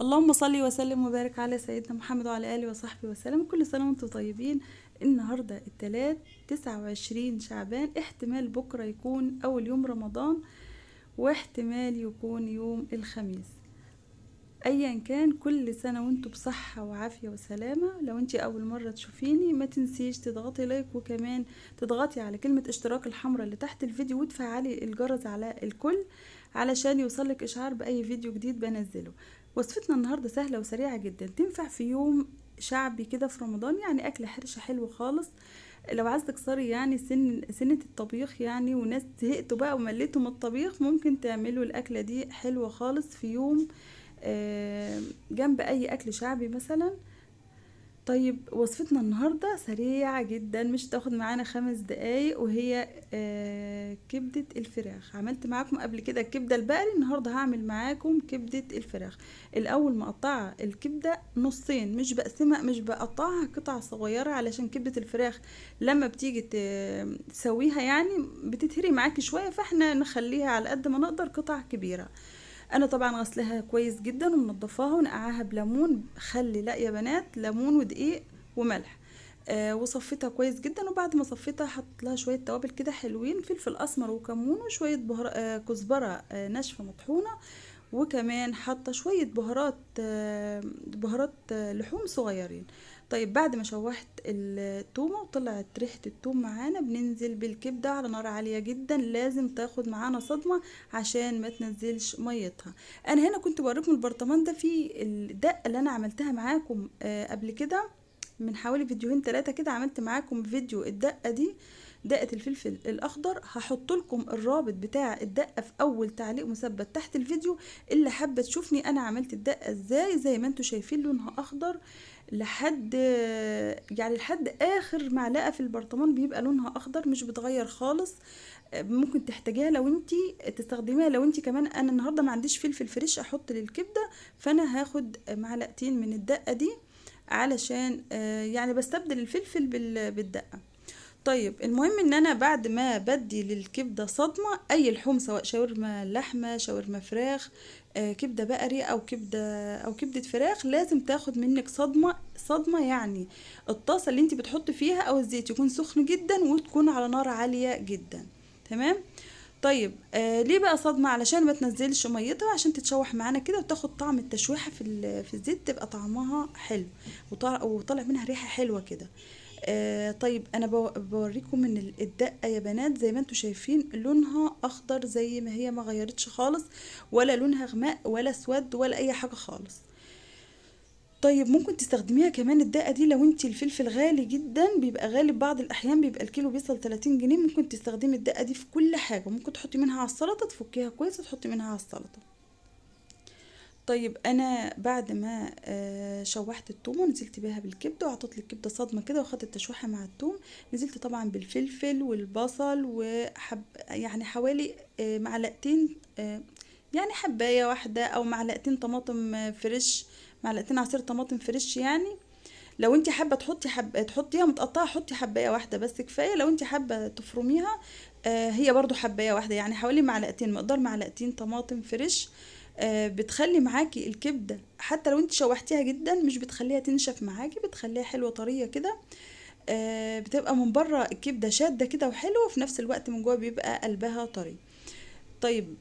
اللهم صل وسلم وبارك على سيدنا محمد وعلى آله وصحبه وسلم. كل سنة وانتم طيبين. النهاردة التلات 29 شعبان، احتمال بكرة يكون أول يوم رمضان واحتمال يكون يوم الخميس. ايا كان، كل سنة وانتم بصحة وعافية وسلامة. لو انتي اول مرة تشوفيني ما تنسيش تضغطي لايك، وكمان تضغطي على كلمة اشتراك الحمراء اللي تحت الفيديو، وتفعلي الجرس على الكل علشان يوصلك اشعار باي فيديو جديد بنزله. وصفتنا النهاردة سهلة وسريعة جدا، تنفع في يوم شعبي كده في رمضان، يعني اكل حرشة حلو خالص. لو عايزة تكسري يعني سنة الطبيخ يعني، وناس زهقتوا بقى ومليتوا من الطبيخ، ممكن تعملوا الأكلة دي حلوة خالص في يوم جنب أي أكل شعبي مثلا. طيب وصفتنا النهاردة سريعة جدا، مش تاخد معانا 5 دقايق، وهي كبدة الفراخ. عملت معاكم قبل كده الكبدة البقري، النهاردة هعمل معاكم كبدة الفراخ. الأول مقطعة الكبدة نصين، مش بقسمها، مش بقطعها قطع صغيرة، علشان كبدة الفراخ لما بتيجي تسويها يعني بتتهري معاكي شوية، فاحنا نخليها على قد ما نقدر قطع كبيرة. انا طبعا غسلها كويس جدا ومنضفاها ونقعها بليمون، خلي، لا يا بنات، ليمون ودقيق وملح. وصفيتها كويس جدا، وبعد ما صفيتها حطيت لها شويه توابل كده حلوين، فلفل اسمر وكمون وشويه كزبره ناشفه مطحونه، وكمان حاطه شويه بهارات لحوم صغيرين. طيب بعد ما شوحت التومه وطلعت ريحه التوم معانا، بننزل بالكبده على نار عاليه جدا، لازم تاخد معانا صدمه عشان ما تنزلش ميتها. انا هنا كنت بوريكم البرطمان ده فيه الدقه اللي انا عملتها معاكم قبل كده من حوالي فيديوهين 3 كده. عملت معاكم فيديو الدقه دي، دقه الفلفل الاخضر. هحط لكم الرابط بتاع الدقه في اول تعليق مثبت تحت الفيديو، اللي حابه تشوفني انا عملت الدقه ازاي. زي ما انتم شايفين لونها اخضر لحد يعني لحد اخر معلقه في البرطمان بيبقى لونها اخضر، مش بتغير خالص. ممكن تحتاجيها لو انتي تستخدميها. لو انتي كمان، انا النهارده ما عنديش فلفل فريش احط للكبده، فانا هاخد معلقتين من الدقه دي، علشان يعني بستبدل الفلفل بالدقه. طيب المهم ان انا بعد ما بدي للكبده صدمه، اي لحوم سواء شاورما لحمه، شاورما فراخ، كبده بقري او كبده فراخ، لازم تاخد منك صدمه يعني. الطاسه اللي انت بتحط فيها او الزيت يكون سخن جدا، وتكون على نار عاليه جدا. تمام. طيب ليه بقى صدمه؟ علشان ما تنزلش ميتها، عشان تتشوح معانا كده وتاخد طعم التشويحه في الزيت، تبقى طعمها حلو وطالع منها ريحه حلوه كده. طيب انا بوريكم ان الدقه يا بنات زي ما انتم شايفين لونها اخضر زي ما هي، ما غيرتش خالص، ولا لونها غماء ولا اسود ولا اي حاجه خالص. طيب ممكن تستخدميها كمان الدقه دي لو انت الفلفل غالي جدا، بيبقى غالي بعض الاحيان، بيبقى الكيلو بيوصل 30 جنيه. ممكن تستخدمي الدقه دي في كل حاجه، ممكن تحطي منها على السلطه، تفكيها كويس وتحطي منها على السلطه. طيب انا بعد ما شوحت الثوم ونزلت بيها بالكبده، وحطيت الكبده صدمه كده، واخدت التشويحه مع الثوم، نزلت طبعا بالفلفل والبصل يعني حوالي معلقتين، يعني حبايه واحده او معلقتين طماطم فريش، معلقتين عصير طماطم فريش يعني. لو انت حابه تحطيها متقطعه، حطي حبايه واحده بس كفايه. لو انت حابه تفرميها هي برضو حبايه واحده، يعني حوالي معلقتين، مقدار معلقتين طماطم فريش. بتخلي معاكي الكبده، حتى لو انت شوحتيها جدا مش بتخليها تنشف معاكي، بتخليها حلوه طريه كده. بتبقى من بره الكبده شاده كده وحلوه، وفي نفس الوقت من جوه بيبقى قلبها طري. طيب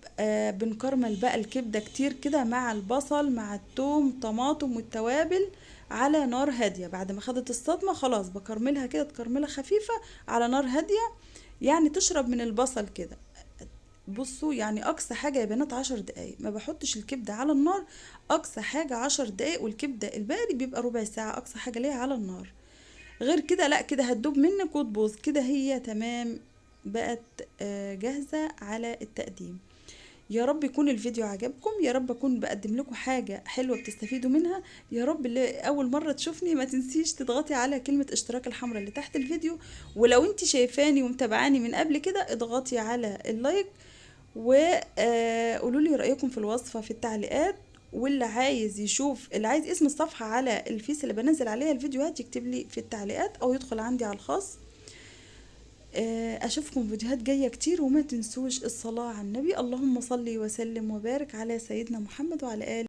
بنكرمل بقى الكبدة كتير كده مع البصل مع الثوم طماطم والتوابل على نار هادية. بعد ما خدت الصدمة خلاص بكرملها كده تكرملة خفيفة على نار هادية، يعني تشرب من البصل كده. بصوا يعني اقصى حاجة يا بنات 10 دقايق، ما بحطش الكبدة على النار. اقصى حاجة 10 دقايق، والكبدة الباري بيبقى ربع ساعة اقصى حاجة ليها على النار. غير كده لا، كده هتدوب منك وتبوظ. كده هي تمام، بقت جاهزة على التقديم. يا رب يكون الفيديو عجبكم، يا رب اكون بقدم لكم حاجة حلوة بتستفيدوا منها. يا رب اللي اول مرة تشوفني ما تنسيش تضغطي على كلمة اشتراك الحمراء اللي تحت الفيديو، ولو انت شايفاني ومتابعاني من قبل كده اضغطي على اللايك، وقولوا لي رأيكم في الوصفة في التعليقات. واللي عايز يشوف، اللي عايز اسم الصفحة على الفيس اللي بنزل عليها الفيديوهات، يكتب لي في التعليقات او يدخل عندي على الخاص. اشوفكم فيديوهات جاية كتير، وما تنسوش الصلاة على النبي. اللهم صل وسلم وبارك على سيدنا محمد وعلى آله